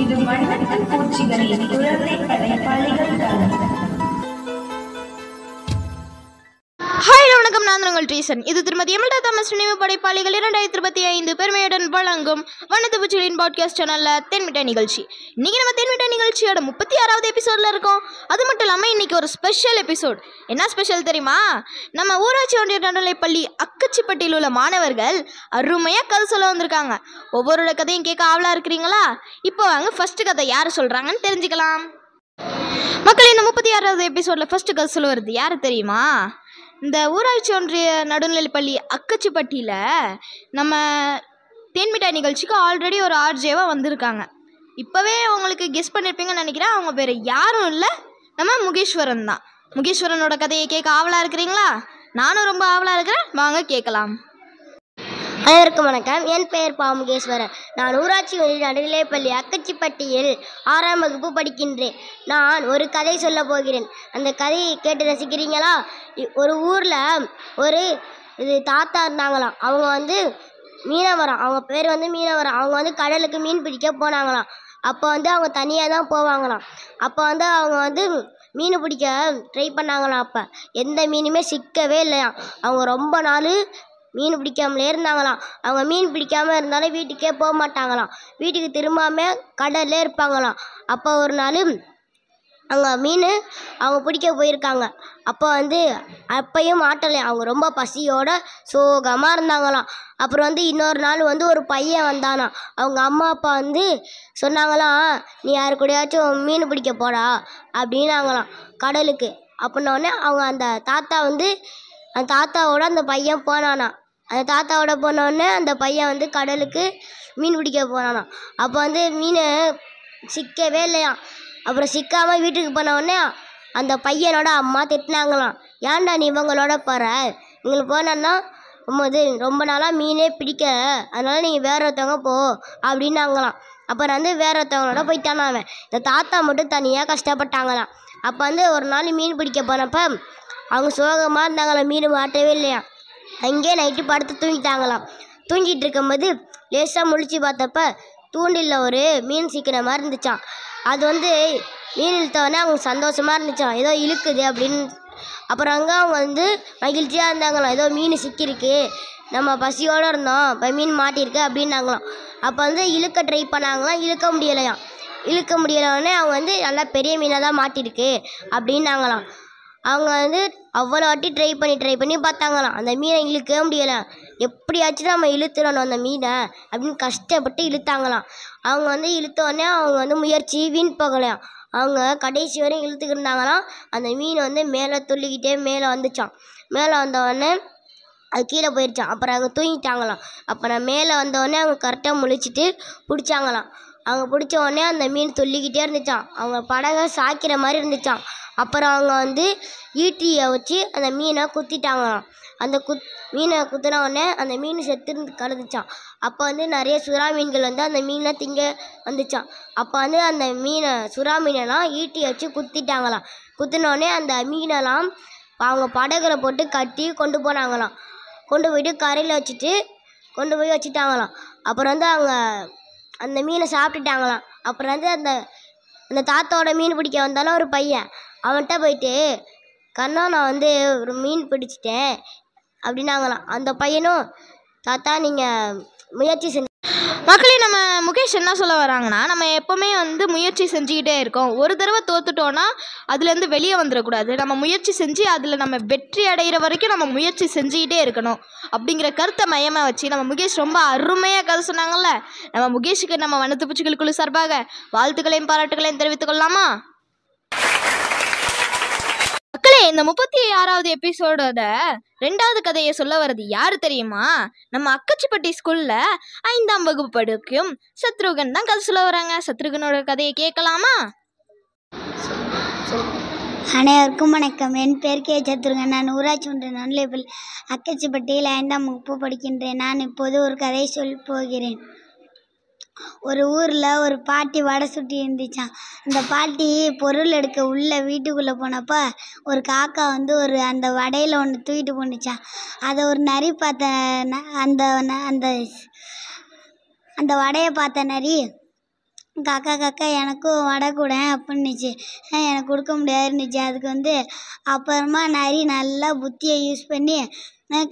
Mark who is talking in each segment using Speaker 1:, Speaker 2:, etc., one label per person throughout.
Speaker 1: இது மண்ணத்து பூச்சிகளின் குழந்தை படைப்பாளிகள் தளம்.
Speaker 2: வணக்கம், நான் உங்கள் ட்ரீசன். இது திருமதி எம்எல்டா தாமஸ் நினைவு படைப்பாளிகள் 2025 பெருமையுடன் வழங்கும் வண்ணத்து பூச்சிகளின் பாட்காஸ்ட் சேனல்ல தென்மிட்டை நிகழ்ச்சி. இன்னைக்கு நம்ம தென்மிட்டை நிகழ்ச்சியோட 36வது எபிசோட்ல இருக்கோம். அது மட்டும் இல்லாமல் இன்னைக்கு ஒரு ஸ்பெஷல் எபிசோட். என்ன ஸ்பெஷல் தெரியுமா? நம்ம ஊராட்சி ஒன்றிய நடுநிலைப்பள்ளி அக்கச்சிப்பட்டியில் உள்ள மாணவர்கள் அருமையாக கதை சொல்ல வந்திருக்காங்க. ஒவ்வொருட கதையும் கேட்க ஆவலா இருக்கிறீங்களா? இப்போ வாங்க ஃபர்ஸ்ட் கதை யார் சொல்றாங்கன்னு தெரிஞ்சுக்கலாம். மக்கள், இந்த 36வது எபிசோட்ல ஃபர்ஸ்ட் கதை சொல்ல வருது யாரு தெரியுமா? இந்த ஊராட்சி ஒன்றிய நடுநிலைப்பள்ளி அக்கச்சிப்பட்டியில் நம்ம தேன்மிட்டாய் நிகழ்ச்சிக்கு ஆல்ரெடி ஒரு ஆர்ஜேவாக வந்திருக்காங்க. இப்போவே உங்களுக்கு கெஸ் பண்ணியிருப்பீங்கன்னு நினைக்கிறேன். அவங்க பேர் யாரும் இல்லை, நம்ம முகேஸ்வரன் தான். முகேஸ்வரனோட கதையை கேட்க ஆவலாக இருக்கிறீங்களா? நானும் ரொம்ப ஆவலாக இருக்கிறேன். வாங்க கேட்கலாம்.
Speaker 3: அனைவருக்கும் வணக்கம். என் பெயர் பா முகேஸ்வரன். நான் ஊராட்சி ஒன்றிய நடுநிலைப்பள்ளி அக்கச்சிப்பட்டியில் 6ஆம் வகுப்பு படிக்கின்றேன். நான் ஒரு கதை சொல்ல போகிறேன். அந்த கதையை கேட்டு ரசிக்கிறீங்களா? ஒரு ஊரில் ஒரு தாத்தா இருந்தாங்களாம். அவங்க மீனவரம். அவங்க பேர் மீனவரம். அவங்க கடலுக்கு மீன் பிடிக்க போனாங்களாம். அப்போ அவங்க தனியாக தான் போவாங்களாம். அப்போ அவங்க மீன் பிடிக்க ட்ரை பண்ணாங்களாம். அப்போ எந்த மீனுமே சிக்கவே இல்லையாம். அவங்க ரொம்ப நாள் மீன் பிடிக்காமலே இருந்தாங்களாம். அவங்க மீன் பிடிக்காமல் இருந்தாலும் வீட்டுக்கே போக மாட்டாங்களாம். வீட்டுக்கு திரும்பாமல் கடல்லே இருப்பாங்களாம். அப்போ ஒரு நாள் அவங்க மீன் அவங்க பிடிக்க போயிருக்காங்க. அப்போ அப்பையும் மாட்டலை. அவங்க ரொம்ப பசியோட சோகமாக இருந்தாங்களாம். அப்புறம் இன்னொரு நாள் ஒரு பையன் வந்தானாம். அவங்க அம்மா அப்பா சொன்னாங்களாம், நீ யாரு கூடயாச்சும் மீன் பிடிக்க போடா அப்படின்னாங்களாம் கடலுக்கு. அப்படின்னோடனே அவங்க அந்த தாத்தா அந்த தாத்தாவோட அந்த பையன் போனானா. அந்த தாத்தாவோட போனோடனே அந்த பையன் கடலுக்கு மீன் பிடிக்க போனானா. அப்போ மீன் சிக்கவே இல்லையாம். அப்புறம் சிக்காமல் வீட்டுக்கு போனோடனே அந்த பையனோட அம்மா திட்டினாங்களாம், ஏன்டா நீ இவங்களோட போகிற? இவங்களுக்கு போனோன்னா ரொம்ப நாளாக மீனே பிடிக்க, அதனால் நீங்கள் வேற ஒருத்தவங்க போ அப்படின்னாங்களாம். அப்புறம் வேற ஒருத்தவங்களோட போயிட்டானா அவன். இந்த தாத்தா மட்டும் தனியாக கஷ்டப்பட்டாங்களாம். அப்போ ஒரு நாள் மீன் பிடிக்க போனப்போ அவங்க சோகமாக இருந்தாங்களாம். மீன் மாட்டவே இல்லையா. அங்கேயே நைட்டு படுத்து தூங்கிட்டாங்களாம். தூங்கிட்டு இருக்கும்போது லேசாக முழிச்சு பார்த்தப்ப தூண்டிலில் ஒரு மீன் சிக்கிற மாதிரி இருந்துச்சான். அது மீன் இழுத்தவொடனே அவங்க சந்தோஷமாக இருந்துச்சான், ஏதோ இழுக்குது அப்படின்னு. அப்புறம் அவங்க மகிழ்ச்சியாக இருந்தாங்களாம், ஏதோ மீன் சிக்கியிருக்கு, நம்ம பசியோடு இருந்தோம், இப்போ மீன் மாட்டியிருக்கு அப்படின்னாங்களாம். அப்போ இழுக்க ட்ரை பண்ணாங்களாம். இழுக்க முடியலையாம். இழுக்க முடியலோடனே அவங்க நல்லா பெரிய மீனாக தான் மாட்டியிருக்கு அப்படின்னாங்களாம். அவங்க அவ்வளோ வாட்டி ட்ரை பண்ணி பார்த்தாங்களாம். அந்த மீனை இழுக்கவே முடியலை. எப்படியாச்சும் நம்ம இழுத்துடணும் அந்த மீனை அப்படின்னு கஷ்டப்பட்டு இழுத்தாங்களாம். அவங்க இழுத்தோடனே அவங்க முயற்சி வீண் போகலையாம். அவங்க கடைசி வரையும் இழுத்துக்கிட்டு இருந்தாங்களாம். அந்த மீன் மேலே துள்ளிக்கிட்டே மேலே வந்துச்சான். மேலே வந்தோடனே அது கீழே போயிடுச்சான். அப்புறம் அவங்க தூங்கிட்டாங்களாம். அப்புறம் மேலே வந்தோடனே அவங்க கரெக்டாக முழிச்சிட்டு பிடிச்சாங்களாம். அவங்க பிடிச்ச உடனே அந்த மீன் துள்ளிக்கிட்டே இருந்துச்சான். அவங்க படகை சாய்க்கிற மாதிரி இருந்துச்சான். அப்புறம் அவங்க ஈட்டியை வச்சு அந்த மீனை குத்திட்டாங்களாம். அந்த மீனை குத்தின உடனே அந்த மீன் செத்து கிடந்துச்சான். அப்போ நிறைய சுறா மீன்கள் அந்த மீனை திங்க வந்துச்சான். அப்போ அந்த சுறா மீனெல்லாம் ஈட்டியை வச்சு குத்திட்டாங்களாம். குத்தினோடனே அந்த மீனெல்லாம் அவங்க படகுல போட்டு கட்டி கொண்டு போனாங்களாம். கொண்டு போயிட்டு கரையில் கொண்டு போய் வச்சுட்டாங்களாம். அப்புறம் அவங்க அந்த மீனை சாப்பிட்டுட்டாங்களாம். அப்புறம் அந்த தாத்தாவோட மீன் பிடிக்க வந்தாலும் ஒரு பையன், அவன்கிட்ட போயிட்டு, கண்ணா நான் ஒரு மீன் பிடிச்சிட்டேன் அப்படின்னாங்களாம். அந்த பையனும், தாத்தா நீங்கள் முயற்சி செஞ்சு.
Speaker 2: மக்களே, நம்ம முகேஷ் என்ன சொல்ல வராங்கன்னா, நம்ம எப்போவுமே முயற்சி செஞ்சுக்கிட்டே இருக்கோம். ஒரு தடவை தோத்துட்டோன்னா அதுலேருந்து வெளியே வந்துடக்கூடாது. நம்ம முயற்சி செஞ்சு அதில் நம்ம வெற்றி அடைகிற வரைக்கும் நம்ம முயற்சி செஞ்சுக்கிட்டே இருக்கணும் அப்படிங்கிற கருத்தை மையமாக வச்சு நம்ம முகேஷ் ரொம்ப அருமையாக கதை சொன்னாங்கல்ல. நம்ம முகேஷுக்கு நம்ம வண்ணத்து பூச்சிகளுக்குள்ள சார்பாக வாழ்த்துக்களையும் பாராட்டுகளையும் தெரிவித்துக் கொள்ளலாமா? மக்களே, இந்த 36வது எபிசோடோட 2வது கதையை சொல்ல வர்றது யாரு தெரியுமா? நம்ம அக்கச்சிப்பட்டி ஸ்கூல்ல 5ஆம் வகுப்பு படிக்கும் சத்ருகன் தான் கதை சொல்ல வராங்க. சத்ருகனோட கதையை கேட்கலாமா?
Speaker 4: அனைவருக்கும் வணக்கம். என் பேர் கே சத்ருகன். நான் ஊராட்சி ஒன்றிய நடுநிலைப்பள்ளி அக்கச்சிப்பட்டியில் 5ஆம் வகுப்பு படிக்கின்றேன். நான் இப்போது ஒரு கதையை சொல்ல போகிறேன். ஒரு ஊரில் ஒரு பாட்டி வடை சுட்டி இருந்துச்சான். அந்த பாட்டி பொருள் எடுக்க உள்ளே வீட்டுக்குள்ளே போனப்போ ஒரு காக்கா அந்த வடையில் ஒன்று தூக்கிட்டு போணுச்சான். அதை ஒரு நரி பார்த்த அந்த அந்த அந்த வடையை பார்த்த நரி காக்கா காக்கா எனக்கும் வடை கூட அப்படின்னுச்சு. எனக்கு கொடுக்க முடியாதுன்னுச்சு. அதுக்கு அப்புறமா நரி நல்லா புத்தியை யூஸ் பண்ணி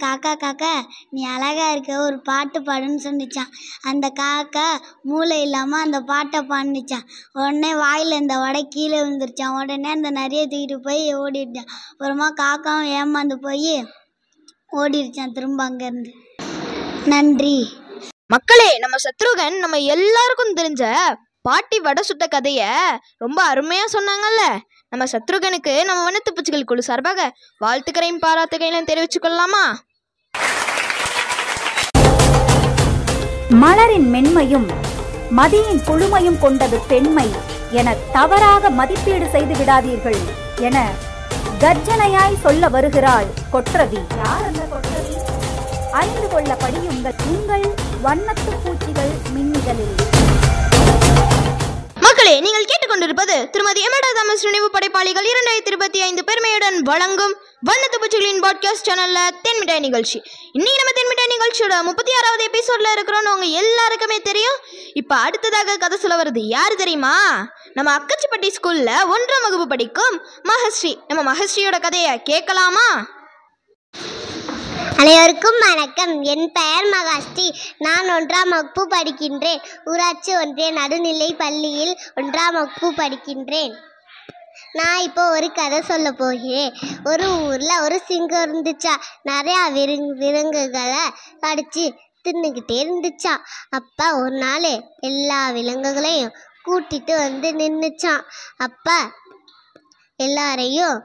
Speaker 4: காக்கா காக்கா நீ அழகாக இருக்க ஒரு பாட்டு பாடுன்னு சொன்னிச்சான். அந்த காக்கா மூளை இல்லாமல் அந்த பாட்டை பாடிச்சான். உடனே வாயில் இந்த வடை கீழே விழுந்துருச்சான். உடனே அந்த நரியை தூக்கிட்டு போய் ஓடிடுச்சான். அப்புறமா காக்காவும் ஏமாந்து போய் ஓடிடுச்சான் திரும்ப அங்கேருந்து. நன்றி.
Speaker 2: மக்களே, நம்ம சத்ருகன் நம்ம எல்லாருக்கும் தெரிஞ்ச பாட்டி வடை சுட்ட கதைய ரொம்ப அருமையா சொன்னாங்கல்ல. நம்ம சத்ருகனுக்கு நம்ம வனத்து பூச்சிகள் குழு சார்பாக வாழ்த்துக்களையும் பாராட்டுகளையும் தெரிவிச்சுக் கொள்ளலாமா?
Speaker 5: மலரின் மென்மையும் மதியின் குழுமையும் கொண்டது பெண்மை என தவறாக மதிப்பீடு செய்து விடாதீர்கள் என கர்ஜனையாய் சொல்ல வருகிறாள் கொற்றவி. யார் அந்த கொற்றவி? அறிந்து கொள்ள படியுங்கள் உங்கள் வண்ணத்து பூச்சிகள் மின்னிதழில்.
Speaker 2: மக்களே, நீங்கள் கேட்டுக்கொண்டிருப்பது திருமதி எமடா தாமஸ் நினைவு படைப்பாளிகள் 2025 பெருமையுடன் வழங்கும் வண்ணத்து பூச்சிகளின் பாட்காஸ்ட் சேனல்ல தென்மிட்டாய் நிகழ்ச்சி. இன்னைக்கு நம்ம தென்மிட்டாய் நிகழ்ச்சியோட 36வது எபிசோட்ல இருக்கிறோம்னு உங்க எல்லாருக்குமே தெரியும். இப்ப அடுத்ததாக கதை சொல்ல வருது யாரு தெரியுமா? நம்ம அக்கச்சிப்பட்டி ஸ்கூல்ல 1ஆம் வகுப்பு படிக்கும் மகஸ்ரீ. நம்ம மகஸ்ரீயோட கதையை கேட்கலாமா?
Speaker 3: அனைவருக்கும் வணக்கம். என் பெயர் மகாஸ்ரீ. நான் 1ஆம் வகுப்பு படிக்கின்றேன். ஊராட்சி ஒன்றிய நடுநிலை பள்ளியில் 1ஆம் வகுப்பு படிக்கின்றேன். நான் இப்போ ஒரு கதை சொல்ல போகிறேன். ஒரு ஊரில் ஒரு சிங்கம் இருந்துச்சா. நிறையா விலங்குகளை கடிச்சு தின்னுக்கிட்டே இருந்துச்சா. அப்போ ஒரு நாள் எல்லா விலங்குகளையும் கூட்டிட்டு நின்றுச்சான். அப்போ எல்லாரையும்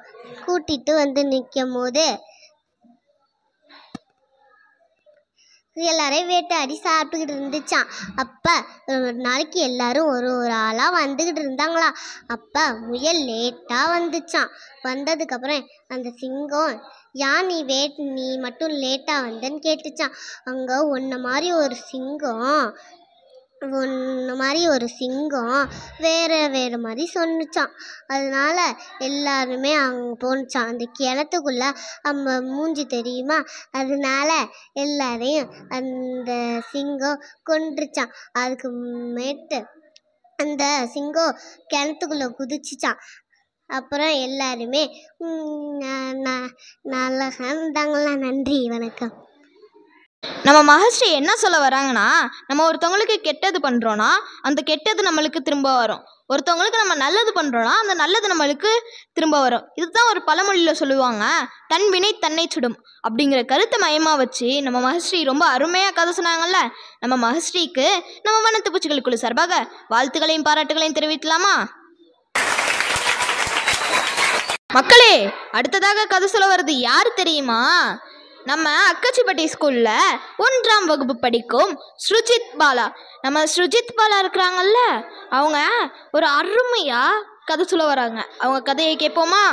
Speaker 3: கூட்டிட்டு நிற்கும் போது எல்லாரையும் வேட்டையாடி சாப்பிட்டுக்கிட்டு இருந்துச்சான். அப்போ ஒரு நாளைக்கு எல்லாரும் ஒரு ஆளாக வந்துக்கிட்டு இருந்தாங்களாம். அப்போ முயல் லேட்டாக வந்துச்சான். வந்ததுக்கப்புறம் அந்த சிங்கம் ஏன் நீ மட்டும் லேட்டாக வந்தேன்னு கேட்டுச்சான். அங்கே உன்ன மாதிரி ஒரு சிங்கம் வேறு மாதிரி சொன்னிச்சான். அதனால எல்லாருமே அங்கே போனுச்சான். அந்த கிணத்துக்குள்ளே நம்ம மூஞ்சி தெரியுமா, அதனால எல்லாரையும் அந்த சிங்கம் கொன்றுச்சான். அதுக்கு மேட்டு அந்த சிங்கம் கிணத்துக்குள்ளே குதிச்சிச்சான். அப்புறம் எல்லாருமே நல்லா இருந்தாங்களா. நன்றி, வணக்கம்.
Speaker 2: நம்ம மகஸ்ரீ என்ன சொல்ல வராங்கன்னா, நம்ம ஒருத்தவங்களுக்கு கெட்டது பண்ணுறோன்னா அந்த கெட்டது நம்மளுக்கு திரும்ப வரும். ஒருத்தவங்களுக்கு நம்ம நல்லது பண்ணுறோன்னா அந்த நல்லது நம்மளுக்கு திரும்ப வரும். இதுதான் ஒரு பழமொழியில் சொல்லுவாங்க, தன் வினை தன்னை சுடும் அப்படிங்கிற கருத்தை மையமாக வச்சு நம்ம மகஸ்ரீ ரொம்ப அருமையாக கதை சொன்னாங்கல்ல. நம்ம மகஸ்ரீக்கு நம்ம வனத்து பூச்சிகள் குழு சார்பாக வாழ்த்துக்களையும் பாராட்டுகளையும் தெரிவிக்கலாமா? மக்களே, அடுத்ததாக கதை சொல்ல வருது யார் தெரியுமா? நம்ம அக்கச்சிப்பட்டி ஸ்கூலில் 1ஆம் வகுப்பு படிக்கும் ஸ்ருஜித் பாலா. நம்ம ஸ்ருஜித் பாலா இருக்கிறாங்கல்ல, அவங்க ஒரு அருமையாக கதை சொல்ல வராங்க. அவங்க கதையை கேட்போமா?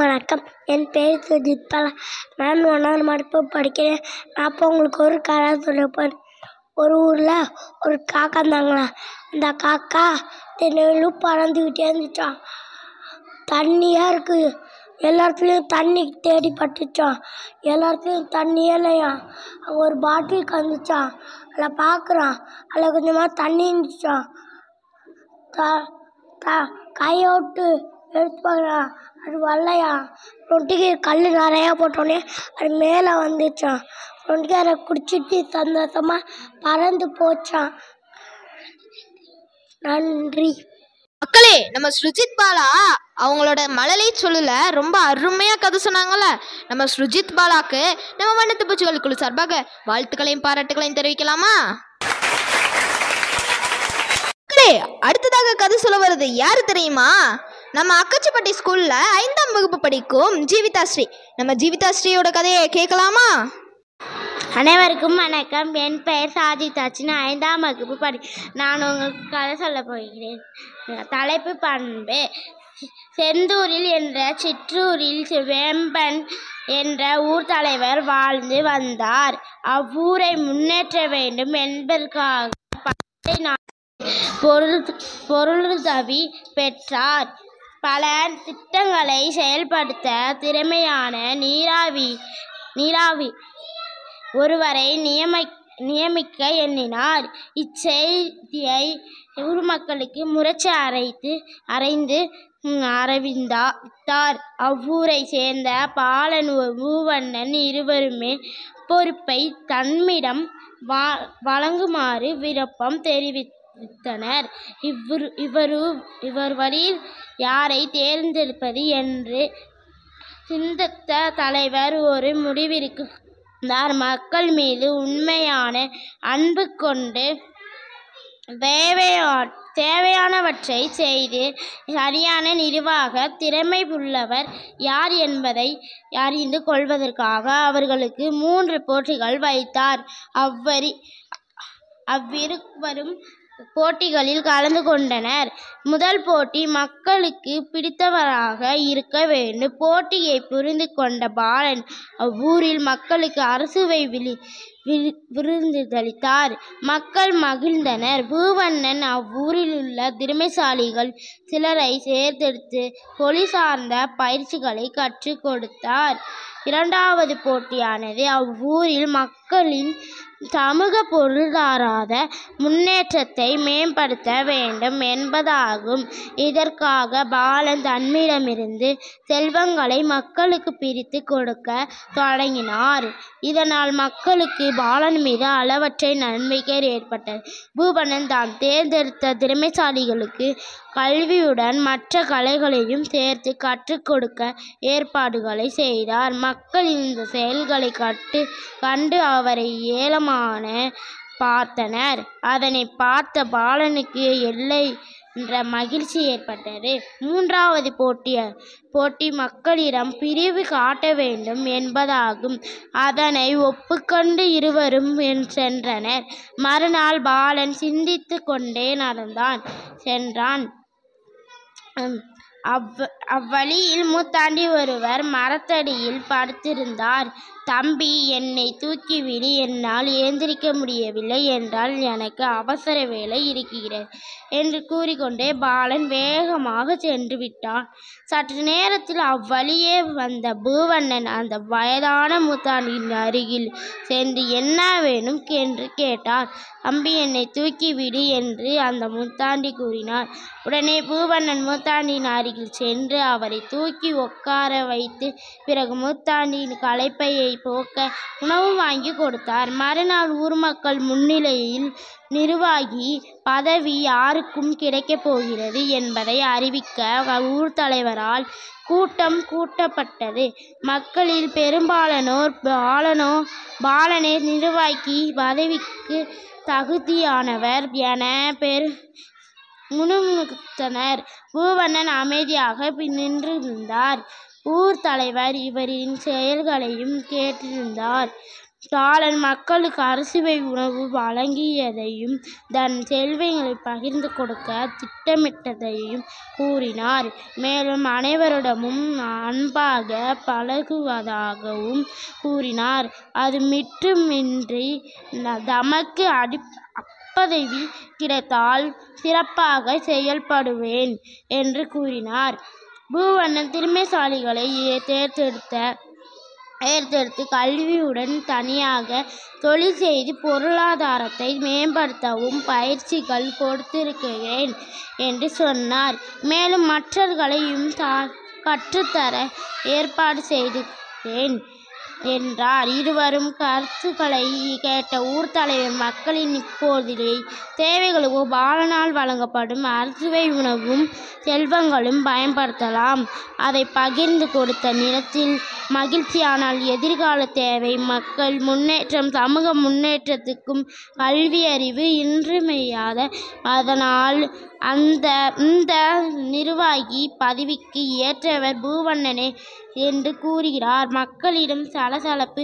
Speaker 3: வணக்கம். என் பேர் ஸ்ருஜித் பாலா. நான் 1ஆம் வகுப்பு படிக்கிறேன். நான் இப்போ உங்களுக்கு ஒரு கதை சொல்லப்போன். ஒரு ஊரில் ஒரு காக்கா இருந்தாங்களா. அந்த காக்கா தினமும் பறந்துக்கிட்டே இருந்துச்சான். தண்ணியாக இருக்குது. எல்லாத்துலேயும் தண்ணி தேடி பட்டுச்சான். எல்லாத்துலேயும் தண்ணியே இல்லையா. அங்கே ஒரு பாட்டில் கந்துச்சான். அதில் பார்க்குறான். அதில் கொஞ்சமாக தண்ணி இருந்துச்சான். கையை விட்டு எடுத்து பார்க்குறான். அது வரலையா. ரொட்டிக்கு கல் நிறையா போட்டோன்னே அது மேலே வந்துச்சான். ரொட்டிக்கு அதை குடிச்சிட்டு சந்தோஷமாக பறந்து போச்சான். நன்றி.
Speaker 2: மக்களே, நம்ம ஸ்ருஜித் பாலா அவங்களோட மழலை சொல்லல ரொம்ப அருமையா கதை சொன்னாங்கல்ல. நம்ம ஸ்ருஜித் பாலாக்கு நம்ம வண்ணத்து பூச்சிகள் குழு சார்பாக வாழ்த்துக்களையும் பாராட்டுகளையும் தெரிவிக்கலாமா? மக்களே, அடுத்ததாக கதை சொல்ல வருது யாரு தெரியுமா? நம்ம அக்கச்சிப்பட்டி ஸ்கூல்ல 5ஆம் வகுப்பு படிக்கும் ஜீவிதாஸ்ரீ. நம்ம ஜீவிதாஸ்ரீயோட கதையை கேட்கலாமா?
Speaker 3: அனைவருக்கும் வணக்கம். என் பெயர் சாஜிதாச்சு. நான் 5ஆம் வகுப்பு நான் உங்களுக்கு கதை சொல்ல போகிறேன். தலைப்பு பண்பு. செந்தூரில் என்ற சிற்றூரில் வேம்பன் என்ற ஊர் தலைவர் வாழ்ந்து வந்தார். அவ்வூரை முன்னேற்ற வேண்டும் என்பதற்காக பொருளுதவி பெற்றார். பல திட்டங்களை செயல்படுத்த திறமையான நீராவி ஒருவரை நியமிக்க எண்ணினார். இச்செய்தியை ஊர் மக்களுக்கு முரசு அறைந்து அறிவித்தார். அவ்வூரை சேர்ந்த பாலன் பூவண்ணன் இருவருமே பொறுப்பை தம்மிடம் வழங்குமாறு விருப்பம் தெரிவித்தனர். இவர்வரில் யாரை தேர்ந்தெடுப்பது என்று சிந்தித்த தலைவர் ஒரு முடிவிற்கு வந்தார். மக்கள் மீது உண்மையான அன்பு கொண்டு தேவையானவற்றை செய்து சரியான நிர்வாக திறமை உள்ளவர் யார் என்பதை அறிந்து கொள்வதற்காக அவர்களுக்கு 3 போட்டிகள் வைத்தார். அவ்விருவரும் போட்டிகளில் கலந்து கொண்டனர். முதல் போட்டி மக்களுக்கு பிடித்தவராக இருக்க வேண்டும். போட்டியை புரிந்து கொண்ட பாலன் அவ்வூரில் மக்களுக்கு அரசுவை விருந்தளித்தார். மக்கள் மகிழ்ந்தனர். பூவண்ணன் அவ்வூரில் உள்ள திறமைசாலிகள் சிலரை தேர்ந்தெடுத்து தொழில் சார்ந்த பயிற்சிகளை கற்றுக் கொடுத்தார். இரண்டாவது போட்டியானது அவ்வூரில் மக்களின் சமூக பொருளாதார முன்னேற்றத்தை மேம்படுத்த வேண்டும் என்பதாகும். இதற்காக பாலன் தம்மிடமிருந்து செல்வங்களை மக்களுக்கு பிரித்து கொடுக்க தொடங்கினார். இதனால் மக்களுக்கு பாலன் மீது அளவற்ற நம்பிக்கை ஏற்பட்டது. பூவண்ணன் தாம் தேர்ந்தெடுத்த திறமைசாலிகளுக்கு கல்வியுடன் மற்ற கலைகளையும் சேர்த்து கற்றுக் கொடுக்க ஏற்பாடுகளை செய்தார். மக்கள் இந்த செயல்களை கண்டு அவரை ஏளனமாக பார்த்தனர். அதனை பார்த்த பாலனுக்கு எல்லை என்ற மகிழ்ச்சி ஏற்பட்டது. மூன்றாவது போட்டி மக்களிடம் பிரிவு காட்ட வேண்டும் என்பதாகும். அதனை ஒப்புக்கொண்டு இருவரும் சென்றனர். மறுநாள் பாலன் சிந்தித்து கொண்டே சென்றான். அவ்வழியில் மூத்தாண்டி ஒருவர் மரத்தடியில் படுத்திருந்தார். தம்பி, என்னை தூக்கிவிடு, என்னால் ஏந்திரிக்க முடியவில்லை என்றால் எனக்கு அவசர வேலை இருக்கிறது என்று கூறிக்கொண்டே பாலன் வேகமாக சென்று விட்டான். சற்று நேரத்தில் அவ்வழியே வந்த பூவண்ணன் அந்த வயதான மூத்தாண்டியின் அருகில் சென்று என்ன வேணும் என்று கேட்டார். தம்பி, என்னை தூக்கிவிடு என்று அந்த மூத்தாண்டி கூறினார். உடனே பூவண்ணன் மூத்தாண்டியின் அருகில் சென்று அவரை தூக்கி உட்கார வைத்து பிறகு மூத்தாண்டியின் களைப்பையை போக்க உணவு வாங்கி கொடுத்தார். மறுநாள் ஊர் மக்கள் முன்னிலையில் நிர்வாகி பதவி யாருக்கும் கிடைக்கப் போகிறது என்பதை அறிவிக்க ஊர் தலைவரால் கூட்டம் கூட்டப்பட்டது. மக்களில் பெரும்பாலானோர் பாலனே நிர்வாகி பதவிக்கு தகுதியானவர் என முணுமுணுத்தனர். பூவண்ணன் அமைதியாக நின்றிருந்தார். ஊர் தலைவர் இவரின் செயல்களையும் கேட்டிருந்தார். பாலன் மக்களுக்கு அறுசுவை உணவு வழங்கியதையும் தன் செல்வங்களை பகிர்ந்து கொடுக்க திட்டமிட்டதையும் கூறினார். மேலும் அனைவரிடமும் அன்பாக பழகுவதாகவும் கூறினார். அது மட்டுமின்றி தமக்கு அப்பதவி கிடைத்தால் சிறப்பாக செயல்படுவேன் என்று கூறினார். பூவண்ணன் திறமைசாலிகளை தேர்ந்தெடுத்து கல்வியுடன் தனியாக தொழில் செய்து பொருளாதாரத்தை மேம்படுத்தவும் பயிற்சிகள் கொடுத்திருக்கிறேன் என்று சொன்னார். மேலும் மற்றவர்களையும் கற்றுத்தர ஏற்பாடு செய்திருக்கிறேன் என்றார். இருவரும் கருத்துக்களை கேட்ட ஊர் தலைவர் மக்களின் இப்போதைய தேவைகளுக்கு பாலனால் வழங்கப்படும் அறுசுவை உணவும் செல்வங்களும் பயன்படுத்தலாம். அதை பகிர்ந்து கொடுத்த நிலத்தில் மகிழ்ச்சியானால் எதிர்கால தேவை மக்கள் முன்னேற்றம் சமூக முன்னேற்றத்துக்கும் கல்வி அறிவு இன்றியமையாத. அதனால் இந்த நிர்வாகி பதவிக்கு ஏற்றவர் பூவண்ணனே என்று கூறுகிறார். மக்களிடம் சலசலப்பு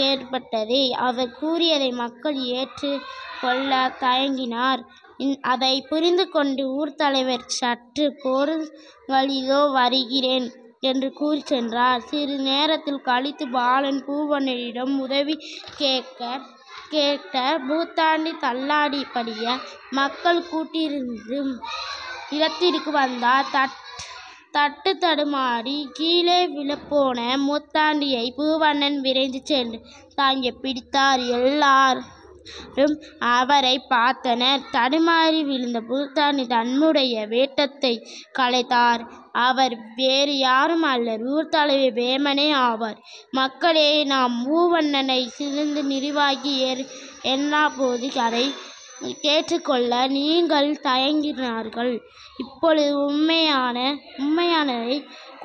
Speaker 3: ஏற்பட்டது. அவர் கூறியதை மக்கள் ஏற்று கொள்ள தயங்கினார். அதை புரிந்து கொண்டு ஊர் தலைவர் சற்று பொருள்களிலோ வருகிறேன் என்று கூறி சென்றார். சிறு நேரத்தில் கழித்து பாலன் பூவண்ணனிடம் உதவி கேட்க பூத்தாண்டி தள்ளாடிப்படிய மக்கள் கூட்டியிருந்தும் இடத்திற்கு வந்தார். தட்டு தடுமாறி கீழே விழப்போன மூத்தாண்டியை பூவண்ணன் விரைந்து சென்று தாங்கி பிடித்தார்.
Speaker 6: அவரை பார்த்தனர். தடுமாறி விழுந்த பூசாரி தன்னுடைய வேட்டத்தை கலைத்தார். அவர் வேறு யாரும் அல்லர், ஊர் தலைவர் வேமனே ஆவார். மக்களே, நாம் மூவண்ணனை சிறந்து நிர்வாகி எல்லா போது அதை கேட்டுக்கொள்ள நீங்கள் தயங்கினார்கள். இப்பொழுது உண்மையானதை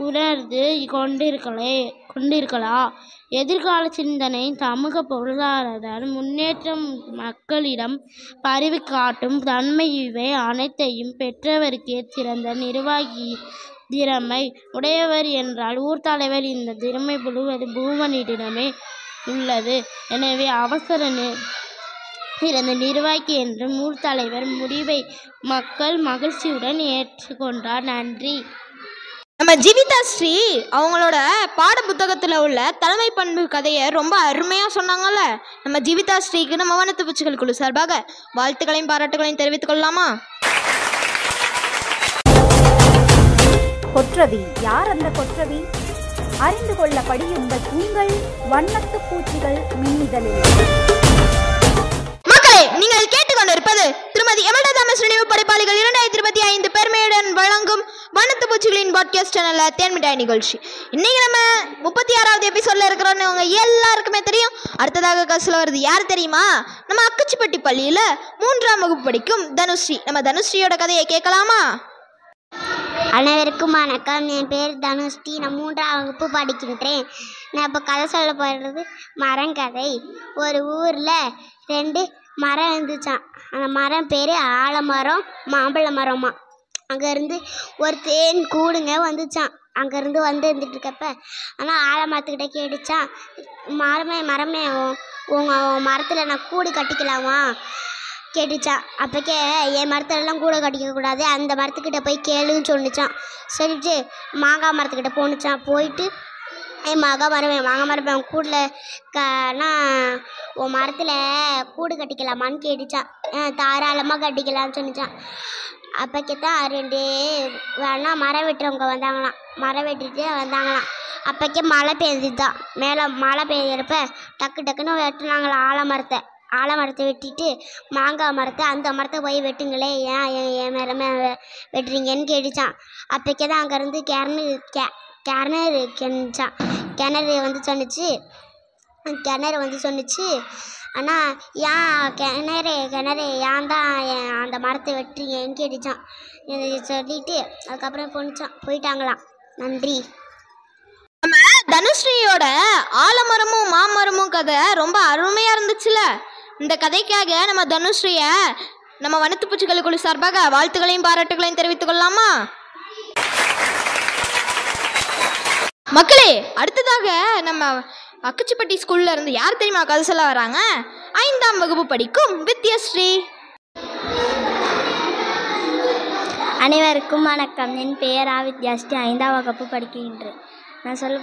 Speaker 6: உணர்ந்து கொண்டிருங்களா? எதிர்கால சிந்தனை, சமூக பொருளாதார முன்னேற்றம், மக்களிடம் பரிவு காட்டும் தன்மை இவை அனைத்தையும் பெற்றவருக்கே சிறந்த நிர்வாகி திறமை உடையவர் என்றால் ஊர் தலைவர். இந்த திறமை முழுவதும் பூவனிடமே உள்ளது. எனவே சிறந்த நிர்வாகி என்று ஊர் தலைவர் முடிவை மக்கள் மகிழ்ச்சியுடன் ஏற்றுக்கொண்டார். நன்றி.
Speaker 2: நம்ம ஜீவிதா ஸ்ரீ அவங்களோட பாட புத்தகத்தில் உள்ள தலைமை பண்பு கதையை ரொம்ப அருமையாக சொன்னாங்கல்ல. நம்ம ஜீவிதா ஸ்ரீக்கு நம்ம வனத்து பூச்சிகள் குழு சார்பாக வாழ்த்துக்களையும் பாராட்டுகளையும் தெரிவித்துக் கொள்ளலாமா?
Speaker 5: கொற்றவி யார்? அந்த கொற்றவி அறிந்து கொள்ள படியுங்கள் உங்கள் வண்ணத்து பூச்சிகள் மின்னிதழில்.
Speaker 2: மக்களே, நீங்கள் கேட்டுக்கொண்டிருப்பது திருமதி எமல்டா தாமஸ் நினைவு படைப்பாளிகள் 2025 பெருமையுடன் வழங்கும் வண்ணத்து பூச்சிகளின் பாட்காஸ்ட் சேனல்ல தேன்மிட்டாய் நிகழ்ச்சி. இன்னைக்கு நம்ம 36வது எபிசோட்ல இருக்கிறோன்னு உங்க எல்லாருக்குமே தெரியும். அடுத்ததாக கசில வருது யார் தெரியுமா? நம்ம அக்கச்சிப்பட்டி பள்ளியில 3ஆம் வகுப்பு படிக்கும் தனுஸ்ரீ. நம்ம தனுஸ்ரீயோட கதையை கேட்கலாமா?
Speaker 3: அனைவருக்கும் வணக்கம். என் பேர் தனுஸ்ரீ. நான் 3ஆம் வகுப்பு படிக்கின்றேன். நான் இப்போ கதை சொல்ல போகிறது மரங்கதை. ஒரு ஊரில் 2 மரம் இருந்துச்சான். அந்த மரம் பேர் ஆலமரம், மாம்பழ மரமா. அங்கேருந்து ஒரு தேன் கூடுங்க வந்துச்சான். அங்கேருந்து இருந்துட்டு இருக்கப்ப ஆனால் ஆலமரத்துக்கிட்ட கேட்டுச்சான், மரமே உங்கள் மரத்தில் நான் கூடு கட்டிக்கலாமா கேட்டுச்சான். அப்போக்கே என் மரத்துலலாம் கூடை கட்டிக்கக்கூடாது, அந்த மரத்துக்கிட்ட போய் கேளுன்னு சொன்னிச்சான். சரிட்டு மாங்காய் மரத்துக்கிட்ட போணுச்சான். போயிட்டு மாங்காய் மரம் கூடில் உன் மரத்தில் கூடு கட்டிக்கலாமான்னு கேட்டுச்சான். தாராளமாக கட்டிக்கலாம்னு சொன்னிச்சான். அப்போக்கே தான் 2 வேணா மரம் வெட்டுறவங்க வந்தாங்களாம். மரம் வெட்டிட்டு வந்தாங்களாம். அப்போக்கே மழை பெய்ஞ்சுதான். மேலே மழை பெய்யறப்ப டக்குன்னு வெட்டினாங்களாம் ஆலமரத்தை வெட்டிட்டு மாங்காய் மரத்தை, அந்த மரத்தை போய் வெட்டுங்களே, ஏன் என் மரமே வெட்டுறீங்கன்னு கேட்டுச்சான். அப்போக்கே தான் அங்கேருந்து கிணறு சொன்னிச்சு, ஆனால் ஏன் கிணறு ஏன் தான் அந்த மரத்தை வெட்டுறீங்கன்னு கேட்டுச்சான். சொல்லிட்டு அதுக்கப்புறம் போயிட்டாங்களாம். நன்றி.
Speaker 2: நம்ம தனுஸ்ரீயோட ஆலமரமும் மாமரமும் கதை ரொம்ப அருமையா இருந்துச்சுல. இந்த கதைக்காக நம்ம தனுஸ்ரீய நம்ம வனத்து பூச்சிகள் குழு சார்பாக வாழ்த்துக்களையும் பாராட்டுகளையும் தெரிவித்துக் கொள்ளலாமா? மக்களே, அடுத்ததாக நம்ம அக்கச்சிப்பட்டி ஸ்கூல்ல இருந்து யார் தெரியுமா கதை சொல்ல வராங்க? 5ஆம் வகுப்பு படிக்கும் வித்யஸ்ரீ.
Speaker 3: அனைவருக்கும் வணக்கம். என் பெயர் வித்யாஸ்ரீ. 5ஆம் வகுப்பு படிக்கின்றேன். நான் சொல்ல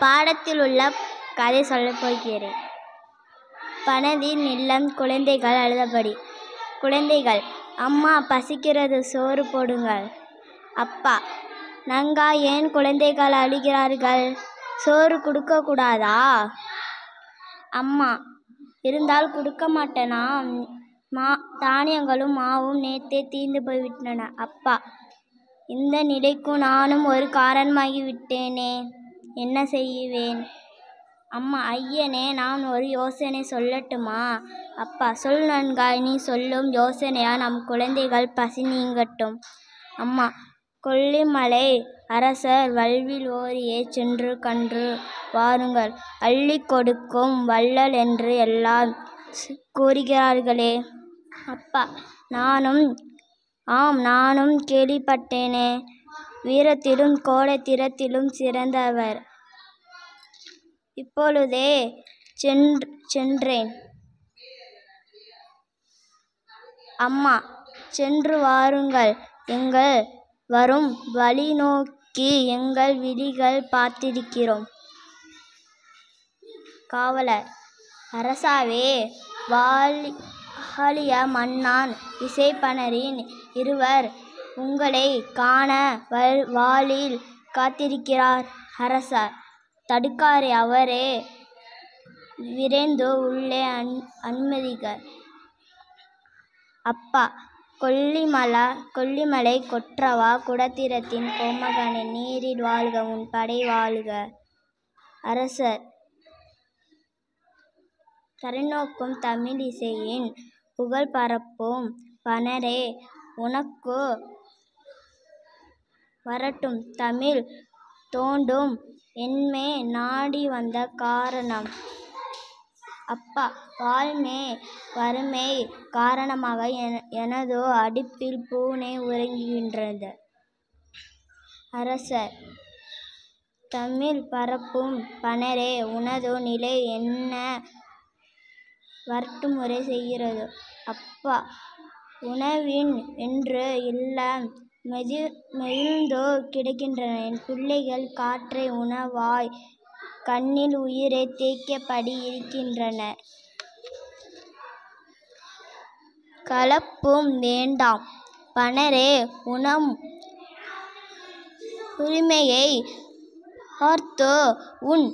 Speaker 3: பாடத்தில் உள்ள கதை சொல்ல போகிறேன். பனதின் இல்லம். குழந்தைகள் அழுதபடி. குழந்தைகள்: அம்மா பசிக்கிறது, சோறு போடுங்கள். அப்பா: நங்கா, ஏன் குழந்தைகள் அழுகிறார்கள்? சோறு கொடுக்கக்கூடாதா? அம்மா: இருந்தால் கொடுக்க மாட்டேனா? தானியங்களும் மாவும் நேற்றே தீர்ந்து போய்விட்டன. அப்பா: இந்த நிலைக்கும் நானும் ஒரு காரணமாகி விட்டேனே, என்ன செய்வேன்? அம்மா: ஐயனே, நான் ஒரு யோசனை சொல்லட்டுமா? அப்பா: சொல் நன்காய், நீ சொல்லும் யோசனையா நம் குழந்தைகள் பசி நீங்கட்டும். அம்மா: கொல்லிமலை அரசர் வல்வில் ஓரியே சென்று கன்று வாருங்கள், அள்ளி கொடுக்கும் வள்ளல் என்று எல்லாம் கூறுகிறார்களே. அப்பா: நானும் கேள்விப்பட்டேனே. வீரத்திலும் கோடைத்திறத்திலும் சிறந்தவர். இப்பொழுதே சென்றேன். அம்மா: சென்று வாருங்கள். எங்கள் வரும் வழி நோக்கி எங்கள் விழிகள் பார்த்திருக்கிறோம். காவலர்: அரசாவே, வாலிய மன்னான் இசைப்பனரின் இருவர் உங்களை காண வாளில் காத்திருக்கிறார். அரசர்: தடுக்காரே, அவரே விரைந்து உள்ளே அனுமதிக. அப்பா கொல்லிமலை கொற்றவா குடத்திரத்தின் கோமகனே நீரில் வாழ்க உன் படை வாழ்க. அரசர் கரைநோக்கும் தமிழிசையின் புகழ் பரப்பும் பணரே உனக்கு வரட்டும் தமிழ் தோண்டும் என்மே நாடி வந்த காரணம். அப்பா வாழ்மே வறுமை காரணமாக எனதோ அடுப்பில் பூனை உறங்குகின்றது. அரசர் தமிழ் பரப்பும் பணரே உனதோ நிலை என்ன வரட்டுமுறை செய்கிறது. அப்பா உணவின் என்று எல்லாம் மெலிந்தோ கிடக்கின்றன என் பிள்ளைகள் காற்றை உணவாய் கண்ணில் உயிரை தேய்க்கப்படி இருக்கின்றனர். கலப்பும் வேண்டாம் பணரே உணம் உரிமையை ஆர்த்து உன்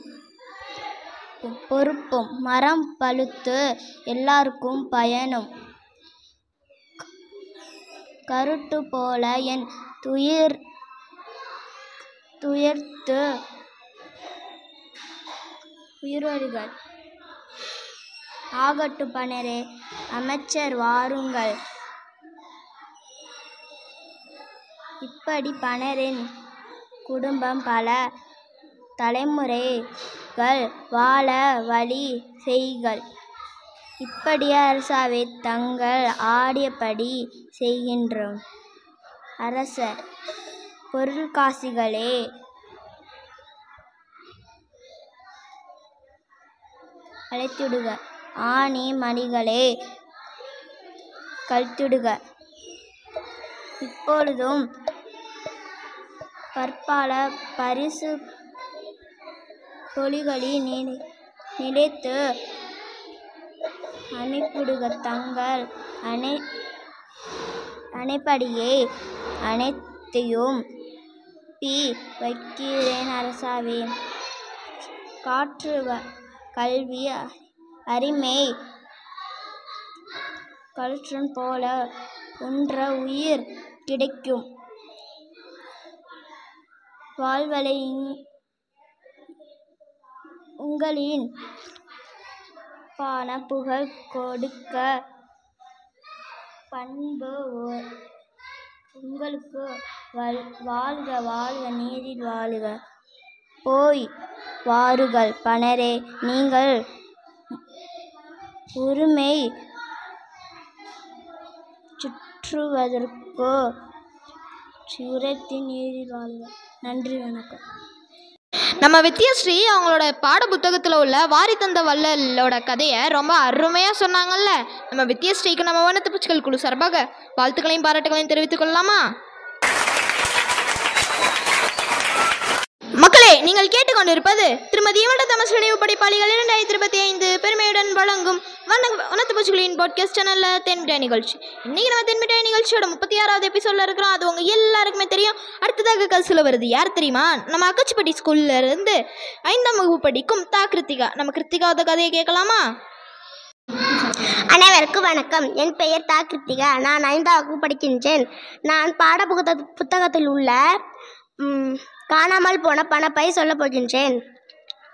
Speaker 3: பொறுப்பும் மரம் பழுத்து எல்லாருக்கும் பயனும். கருட்டு போல என் துயர்த்து உயிரோடுகள் ஆகட்டு பணரே அமைச்சர் வாருங்கள். இப்படி பணரின் குடும்பம் பல தலைமுறைகள் வாழ வழி செய்கள். இப்படி அரசாவை தங்கள் ஆடியபடி செய்கின்றோம். அரசர் பொருள்காசிகளே அழைத்திடுக ஆணி மணிகளே கழித்திடுக. இப்பொழுதும் பற்பல பரிசு தொழில்களில் நிலைத்து அனுப்பிடுக. தங்கள் அணைப்படியே அனைத்தையும் வைக்கிறேன் அரசாவே. காற்று கல்வி அரிமை கழுற்றன் போல ஒன்ற உயிர் கிடைக்கும். வாழ்வலை உங்களின் பான புகழ் கொடுக்க பண்பு உங்களுக்கு வாழ்க வாழ்க நீரில் வாழ்க. போய் வாருங்கள் பணரே நீங்கள் உரிமை சுற்றுவதற்கு சுரத்தின் நீரில் வாழ்க. நன்றி வணக்கம்.
Speaker 2: நம்ம வித்யாஸ்ரீ அவங்களோட பாட புத்தகத்தில் உள்ள வாரி தந்த வள்ளலோட கதையை ரொம்ப அருமையாக சொன்னாங்கல்ல. நம்ம வித்யாஸ்ரீக்கு நம்ம வனத்து பூச்சிகள் குழு சார்பாக வாழ்த்துக்களையும் பாராட்டுகளையும் தெரிவித்துக் கொள்ளலாமா? மக்களே, நீங்கள் கேட்டுக்கொண்டிருப்பது திருமதி இமல்டா தாமஸ் நினைவு படைப்பாளிகள் 2025 பெருமையுடன் வழங்கும் வனத்து பூச்சிகளின் பாட்காஸ்ட் சேனல்ல தென்மிட்டாய் நிகழ்ச்சி. இன்னைக்கு நம்ம தென்மிட்டாய் நிகழ்ச்சியோட 36வது எபிசோட்ல இருக்கிறோம். அது உங்க எல்லாருக்குமே தெரியும். அடுத்ததாக கல்சில் வருது யார் தெரியுமா? நம்ம அக்கச்சிப்பட்டி ஸ்கூல்ல இருந்து 5ஆம் வகுப்பு படிக்கும் கிருத்திகா. நம்ம கிருத்திகாவோட கதையை கேட்கலாமா?
Speaker 3: அனைவருக்கும் வணக்கம். என் பெயர் கிருத்திகா. நான் 5ஆம் வகுப்பு படிக்கின்றேன். நான் பாட புத்தகத்தில் உள்ள காணாமல் போன பணப்பை சொல்ல போகின்றேன்.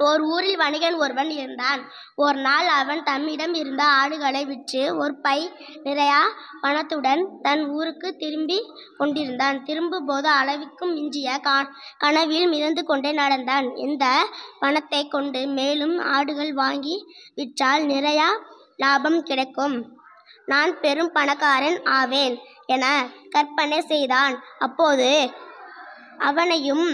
Speaker 3: ஓர் ஊரில் வணிகன் ஒருவன் இருந்தான். ஒரு நாள் அவன் தம்மிடம் இருந்த ஆடுகளை விற்று ஒரு பை நிறையா பணத்துடன் தன் ஊருக்கு திரும்பி கொண்டிருந்தான். திரும்பும் போது அளவுக்கும் மிஞ்சிய கனவில் மிதந்து கொண்டே நடந்தான். இந்த பணத்தை கொண்டு மேலும் ஆடுகள் வாங்கி விற்றால் நிறையா லாபம் கிடைக்கும், நான் பெரும் பணக்காரன் ஆவேன் என கற்பனை செய்தான். அப்போது அவனையும்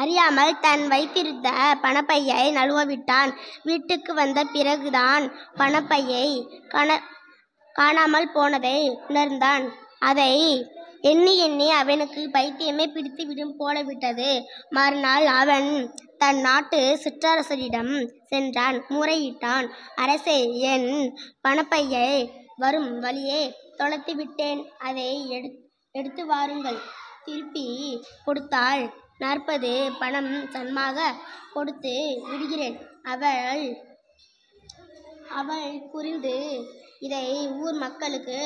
Speaker 3: அறியாமல் தன் வைத்திருந்த பணப்பையை நழுவவிட்டான். வீட்டுக்கு வந்த பிறகுதான் பணப்பையை காணாமல் போனதை உணர்ந்தான். அதை எண்ணி எண்ணி அவனுக்கு பைத்தியமே பிடித்து விடும் போலவிட்டது. மறுநாள் அவன் தன் நாட்டு சிற்றரசரிடம் சென்றான். முறையிட்டான். அரசே, என் பணப்பையை வரும் வழியே தொலைத்து விட்டேன். அதை எடுத்து வாருங்கள். திருப்பி கொடுத்தால் 40 பணம் சன்மாக கொடுத்து விடுகிறேன். அவள் புரிந்து இதை ஊர் மக்களுக்கு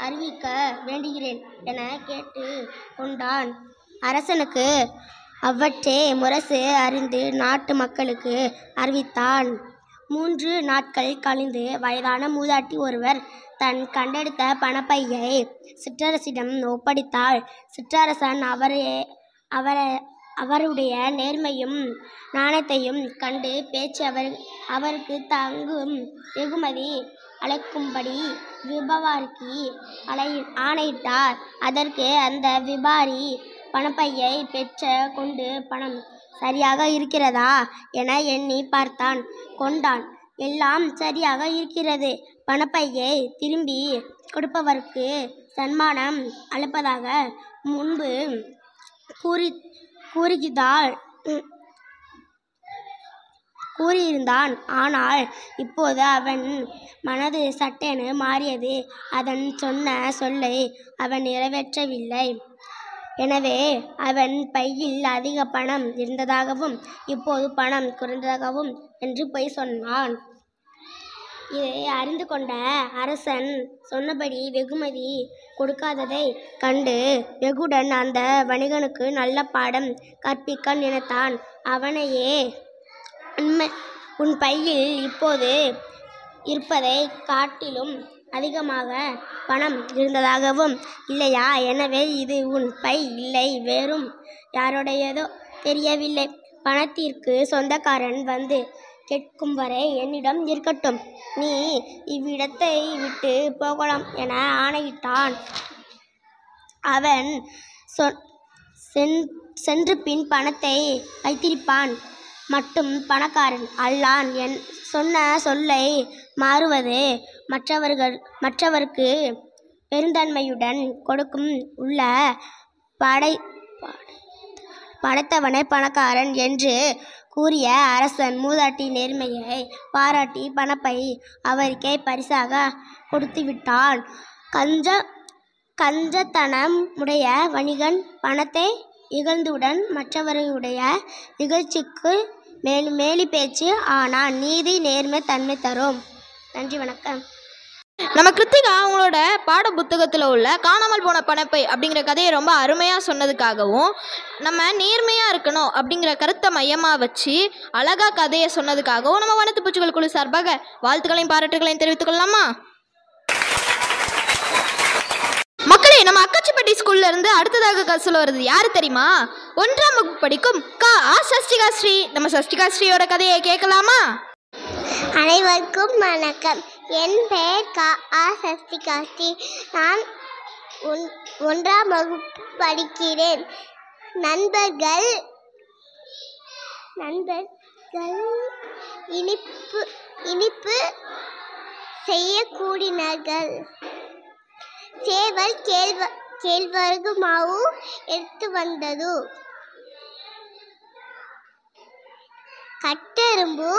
Speaker 3: அறிவிக்க வேண்டுகிறேன் என கேட்டு கொண்டான். அரசனுக்கு அவற்றை முரசு அறிந்து நாட்டு மக்களுக்கு அறிவித்தான். 3 நாட்கள் கழிந்து வயதான மூதாட்டி ஒருவர் தன் கண்டெடுத்த பணப்பையை சிற்றரசிடம் ஒப்படைத்தாள். சிற்றரசன் அவருடைய நேர்மையும் நாணயத்தையும் கண்டு பேச்சு அவருக்கு தங்கும் வெகுமதி அளிக்கும்படி விபாரிக்கு ஆணையிட்டார். அதற்கு அந்த விபாரி பணப்பையை பெற்ற கொண்டு பணம் சரியாக இருக்கிறதா என எண்ணி பார்த்தான். கொண்டான். எல்லாம் சரியாக இருக்கிறது. பணப்பையை திரும்பி கொடுப்பவருக்கு சன்மானம் அளிப்பதாக முன்பு கூறியிருந்தான். ஆனால் இப்போது அவன் மனது சட்டென மாறியது. அதன் சொன்ன சொல்லை அவன் நிறைவேற்றவில்லை. எனவே அவன் பையில் அதிக பணம் இருந்ததாகவும் இப்போது பணம் குறைந்ததாகவும் என்று பொய் சொன்னான். இதை அறிந்து கொண்ட அரசன் சொன்னபடி வெகுமதி கொடுக்காததை கண்டு வெகுடன் அந்த வணிகனுக்கு நல்ல பாடம் கற்பிக்க நினைத்தான். அவனையே, உன் பையில் இப்போது இருப்பதை காட்டிலும் அதிகமாக பணம் இருந்ததாகவும் இல்லையா? எனவே இது உன் பை இல்லை, வேறும் யாருடையதோ தெரியவில்லை. பணத்திற்கு சொந்தக்காரன் வந்து கேட்கும் வரை என்னிடம் இருக்கட்டும். நீ இவ்விடத்தை விட்டு போகலாம் என ஆணையிட்டான். அவன் சென்று பின் பணத்தை வைத்திருப்பான் மட்டும் பணக்காரன் அல்லான். சொன்ன சொல்லை மாறுவது மற்றவருக்கு பெருந்தன்மையுடன் கொடுக்கும் உள்ள படைத்தவனை பணக்காரன் என்று கூறிய அரசன் மூதாட்டி நேர்மையை பாராட்டி பணப்பை அவருக்கே பரிசாக கொடுத்துவிட்டான். கஞ்சத்தனம் உடைய வணிகன் பணத்தை இகழ்ந்துடன் மற்றவர்களுடைய இகழ்ச்சிக்கு மேலி பேச்சு ஆனால் நீதி நேர்மை தன்மை தரும். நன்றி, வணக்கம்.
Speaker 2: நம்ம கிருத்திகா அவங்களோட பாட புத்தகத்தில் உள்ள காணாமல் போன பணப்பை அப்படிங்கிற கதையை ரொம்ப அருமையாக சொன்னதுக்காகவும் நம்ம நேர்மையாக இருக்கணும் அப்படிங்கிற கருத்தை மையமாக வச்சு அழகாக கதையை சொன்னதுக்காகவும் நம்ம வனத்து பூச்சிகள் குழு சார்பாக வாழ்த்துக்களையும் பாராட்டுகளையும் தெரிவித்துக் கொள்ளலாமா? மக்களே, நம்ம அக்கச்சிப்பட்டி ஸ்கூல்ல இருந்து அடுத்ததாக சொல்ல வருது யாரு தெரியுமா? 1ஆம் வகுப்பு படிக்கும் சஷ்டிகா ஸ்ரீ. நம்ம சஷ்டிகா ஸ்ரீயோட கதையை கேட்கலாமா?
Speaker 3: அனைவருக்கும் வணக்கம். என் பெயர் சஷ்டிகா ஸ்ரீ. நான் 1ஆம் வகுப்பு படிக்கிறேன். நண்பர்கள் இனிப்பு செய்ய கூடினார்கள். சேவல் கேழ்வரகு மாவு எடுத்து வந்தது. கட்டெரும்பு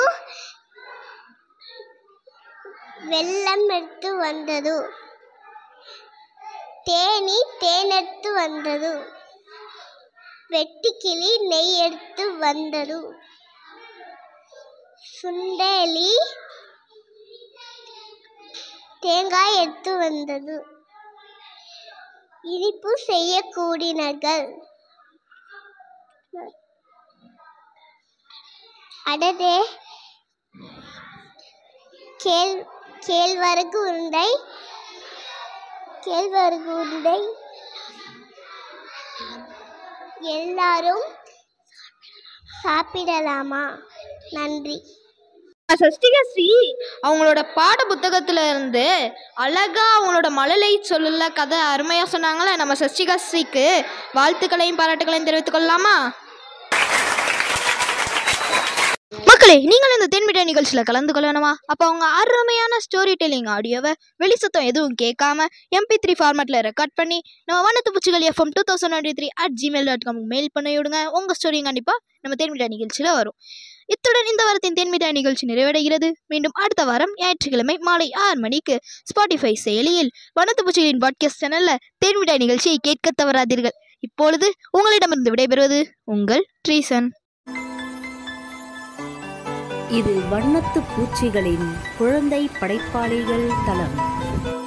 Speaker 3: வெல்லம் எடுத்து வந்தது. தேனி தேனெடுத்து வந்தது. வெட்டுக்கிளி நெய் எடுத்து வந்தது. சுண்டேலி தேங்காய் எடுத்து வந்தது. இனிப்பு செய்ய கூடினார்கள். அடடே, கேழ்வரகு உருண்டை எல்லாரும் சாப்பிடலாமா? நன்றி.
Speaker 2: சஷ்டிகா ஸ்ரீ அவங்களோட பாட புத்தகத்துல இருந்து அழகா அவங்களோட மழலை சொல்லுல கதை அருமையா சொன்னாங்களே. நம்ம சஷ்டிகா ஸ்ரீக்கு வாழ்த்துக்களையும் பாராட்டுகளையும் தெரிவித்துக் கொள்ளலாமா? மக்களே, நீங்கள் இந்த தென்மிட்ட நிகழ்ச்சியில் கலந்து கொள்ளணுமா? அப்போ அவங்க அருமையான ஸ்டோரி டெல்லிங் ஆடியோவை வெளிச்சத்தம் எதுவும் கேட்காம MP3 ஃபார்மேட்டில் ரெக்கார்ட் பண்ணி நம்ம வனத்து பூச்சிகள் FM 2023@gmail.com மெயில் பண்ணி விடுங்க. உங்கள் ஸ்டோரியும் கண்டிப்பாக நம்ம தென்மிட்ட நிகழ்ச்சியில் வரும். இத்துடன் இந்த வாரத்தின் தென்மிட்ட நிகழ்ச்சி நிறைவடைகிறது. மீண்டும் அடுத்த வாரம் ஞாயிற்றுக்கிழமை மாலை 6 மணிக்கு ஸ்பாட்டிஃபை செயலியில் வனத்து பூச்சிகளின் பாட்காஸ்ட் சேனலில் தென்மிட்ட நிகழ்ச்சியை கேட்க தவறாதீர்கள். இப்பொழுது உங்களிடமிருந்து விடைபெறுவது உங்கள் ட்ரீசன்.
Speaker 5: இது வண்ணத்து பூச்சிகளின் குழந்தை படைப்பாளிகள் தளம்.